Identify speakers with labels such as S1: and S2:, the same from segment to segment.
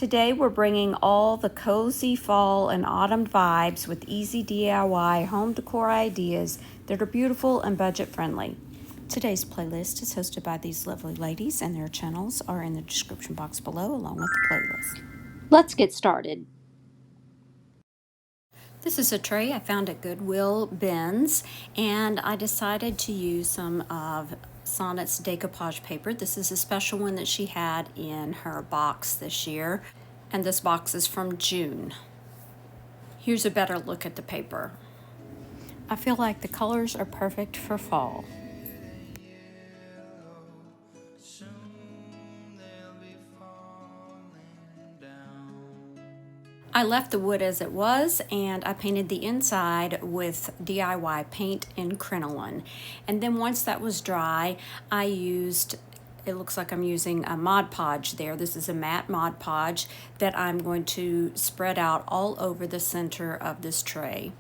S1: Today we're bringing all the cozy fall and autumn vibes with easy DIY home decor ideas that are beautiful and budget friendly. Today's playlist is hosted by these lovely ladies, and their channels are in the description box below along with the playlist. Let's get started. This is a tray I found at Goodwill bins, and I decided to use some of Sonnet's Decoupage paper. This is a special one that she had in her box this year, and this box is from June. Here's a better look at the paper. I feel like the colors are perfect for fall. I left the wood as it was, and I painted the inside with DIY paint and crinoline. And then once that was dry, I used, it looks like I'm using a Mod Podge there. This is a matte Mod Podge that I'm going to spread out all over the center of this tray.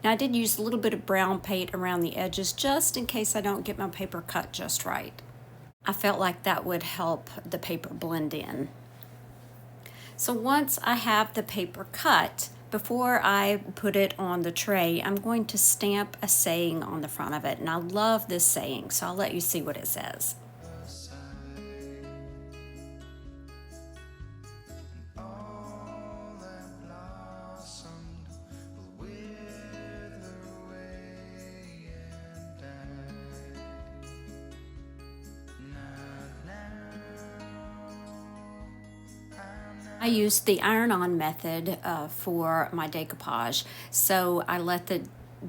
S1: Now I did use a little bit of brown paint around the edges just in case I don't get my paper cut just right. I felt like that would help the paper blend in. So once I have the paper cut, before I put it on the tray, I'm going to stamp a saying on the front of it. And I love this saying, so I'll let you see what it says. I used the iron-on method for my decoupage. So I let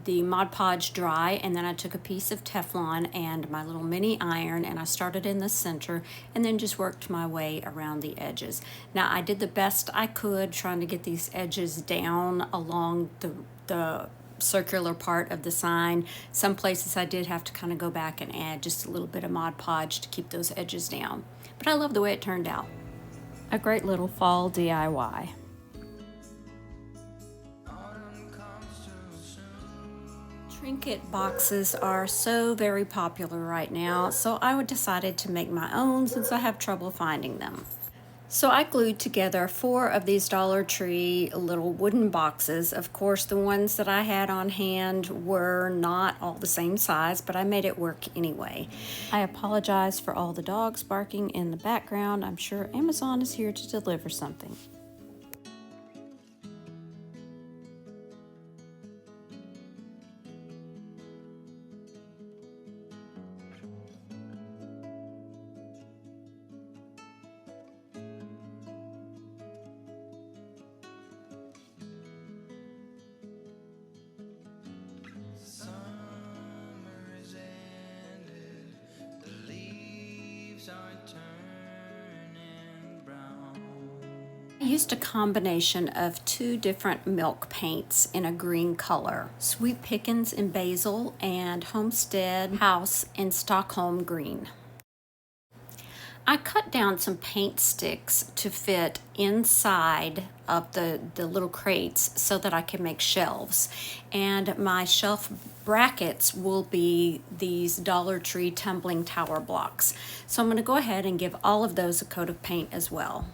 S1: the Mod Podge dry, and then I took a piece of Teflon and my little mini iron, and I started in the center and then just worked my way around the edges. Now I did the best I could trying to get these edges down along the circular part of the sign. Some places I did have to kind of go back and add just a little bit of Mod Podge to keep those edges down. But I love the way it turned out. A great little fall DIY. Trinket boxes are so very popular right now, so I decided to make my own since I have trouble finding them. So I glued together 4 of these Dollar Tree little wooden boxes. Of course, the ones that I had on hand were not all the same size, but I made it work anyway. I apologize for all the dogs barking in the background. I'm sure Amazon is here to deliver something. I used a combination of 2 different milk paints in a green color, Sweet Pickins in basil and Homestead House in Stockholm green. I cut down some paint sticks to fit inside of the little crates so that I can make shelves. And my shelf brackets will be these Dollar Tree tumbling tower blocks. So I'm going to go ahead and give all of those a coat of paint as well.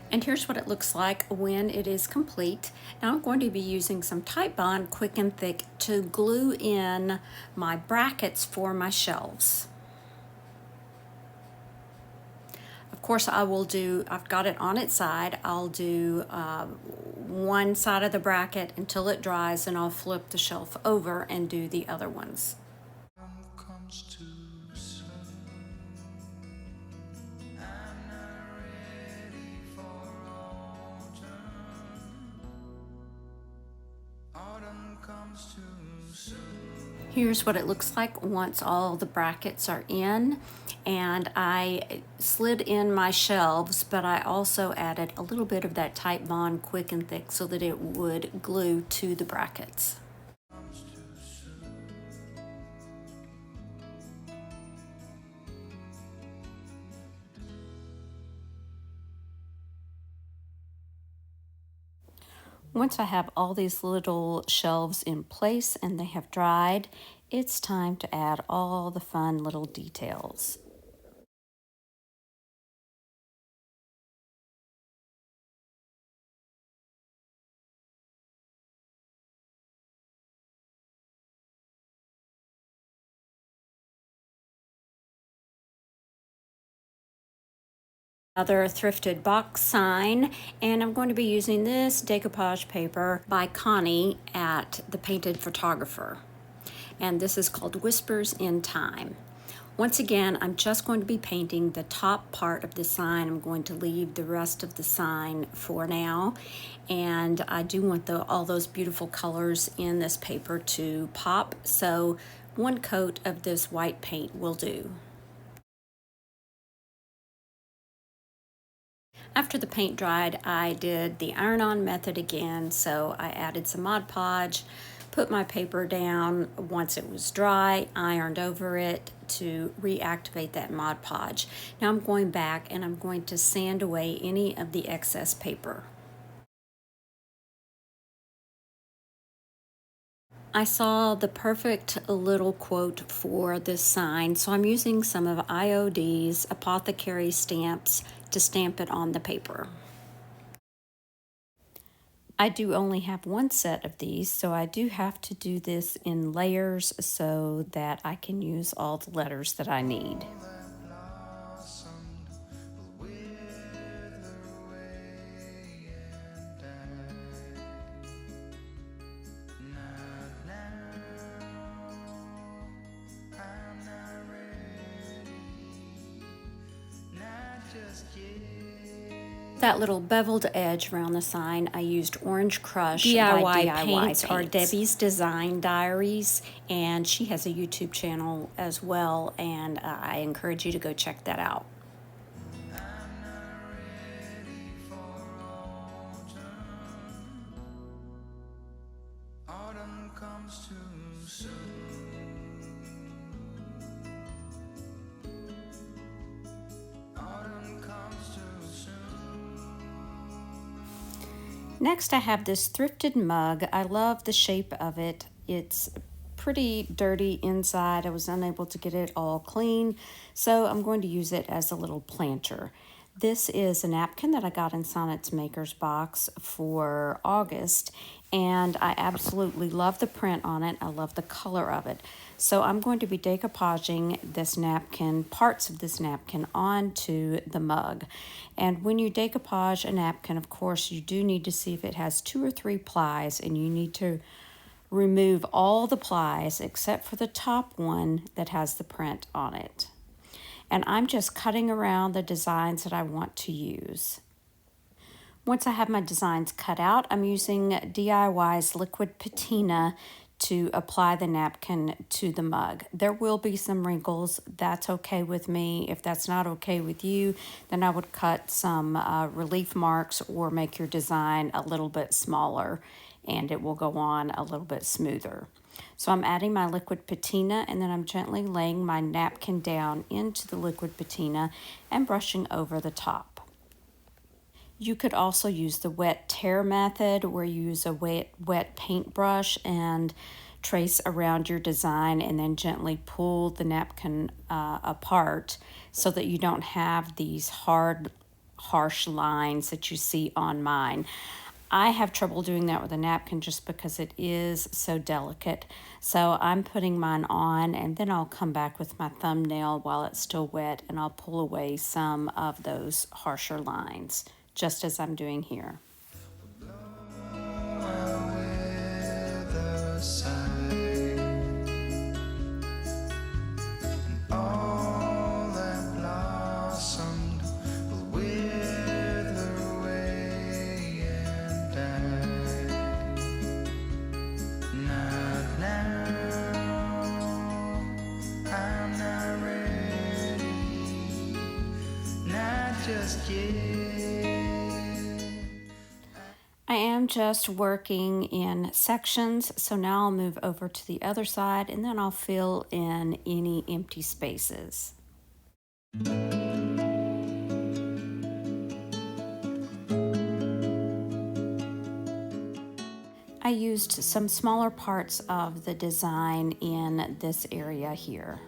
S1: And here's what it looks like when it is complete. Now I'm going to be using some Titebond Quick and Thick to glue in my brackets for my shelves. Of course, I've got it on its side. I'll do one side of the bracket until it dries, and I'll flip the shelf over and do the other ones. Here's what it looks like once all the brackets are in, and I slid in my shelves, but I also added a little bit of that Type Bond Quick and Thick so that it would glue to the brackets. Once I have all these little shelves in place and they have dried, it's time to add all the fun little details. Another thrifted box sign, and I'm going to be using this decoupage paper by Connie at The Painted Photographer. And this is called Whispers in Time. Once again, I'm just going to be painting the top part of the sign. I'm going to leave the rest of the sign for now. And I do want all those beautiful colors in this paper to pop, so one coat of this white paint will do. After the paint dried, I did the iron-on method again, so I added some Mod Podge, put my paper down. Once it was dry, ironed over it to reactivate that Mod Podge. Now I'm going back and I'm going to sand away any of the excess paper. I saw the perfect little quote for this sign, so I'm using some of IOD's apothecary stamps to stamp it on the paper. I do only have one set of these, so I do have to do this in layers so that I can use all the letters that I need. That little beveled edge around the sign, I used Orange Crush by DIY Paints, or Debbie's Design Diaries, and she has a YouTube channel as well, and I encourage you to go check that out. Autumn comes too soon. Next, I have this thrifted mug. I love the shape of it. It's pretty dirty inside. I was unable to get it all clean, so I'm going to use it as a little planter. This is a napkin that I got in Sonnet's Maker's Box for August, and I absolutely love the print on it. I love the color of it. So I'm going to be decoupaging this napkin, parts of this napkin, onto the mug. And when you decoupage a napkin, of course, you do need to see if it has 2 or 3 plies, and you need to remove all the plies except for the top one that has the print on it. And I'm just cutting around the designs that I want to use. Once I have my designs cut out, I'm using DIY's liquid patina to apply the napkin to the mug. There will be some wrinkles. That's okay with me. If that's not okay with you, then I would cut some relief marks or make your design a little bit smaller, and it will go on a little bit smoother. So I'm adding my liquid patina, and then I'm gently laying my napkin down into the liquid patina and brushing over the top. You could also use the wet tear method, where you use a wet paintbrush and trace around your design and then gently pull the napkin apart so that you don't have these hard, harsh lines that you see on mine. I have trouble doing that with a napkin just because it is so delicate. So I'm putting mine on, and then I'll come back with my thumbnail while it's still wet, and I'll pull away some of those harsher lines, just as I'm doing here.
S2: just yet.
S1: I am just working in sections, so now I'll move over to the other side and then I'll fill in any empty spaces. I used some smaller parts of the design in this area here.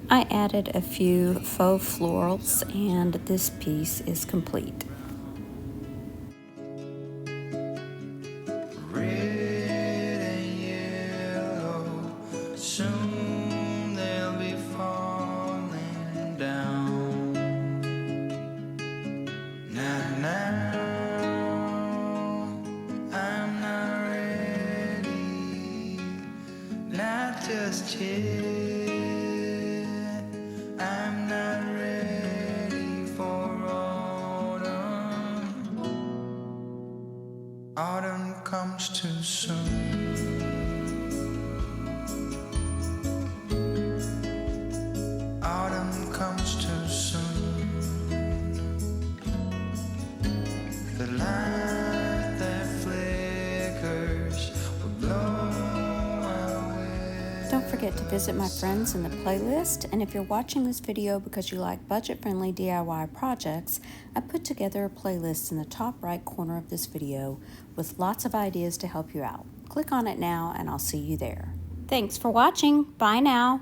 S1: I added a few faux florals and this piece is complete.
S2: Red and yellow, soon they'll be falling down. Now, I'm not ready, not just yet. I'm not ready for autumn. Autumn comes too soon. Autumn comes too soon. The light that flickers will blow away.
S1: Don't forget to visit my friends in the playlist, and if you're watching this video because you like budget-friendly DIY projects, I put together a playlist in the top right corner of this video with lots of ideas to help you out. Click on it now and I'll see you there. Thanks for watching. Bye now.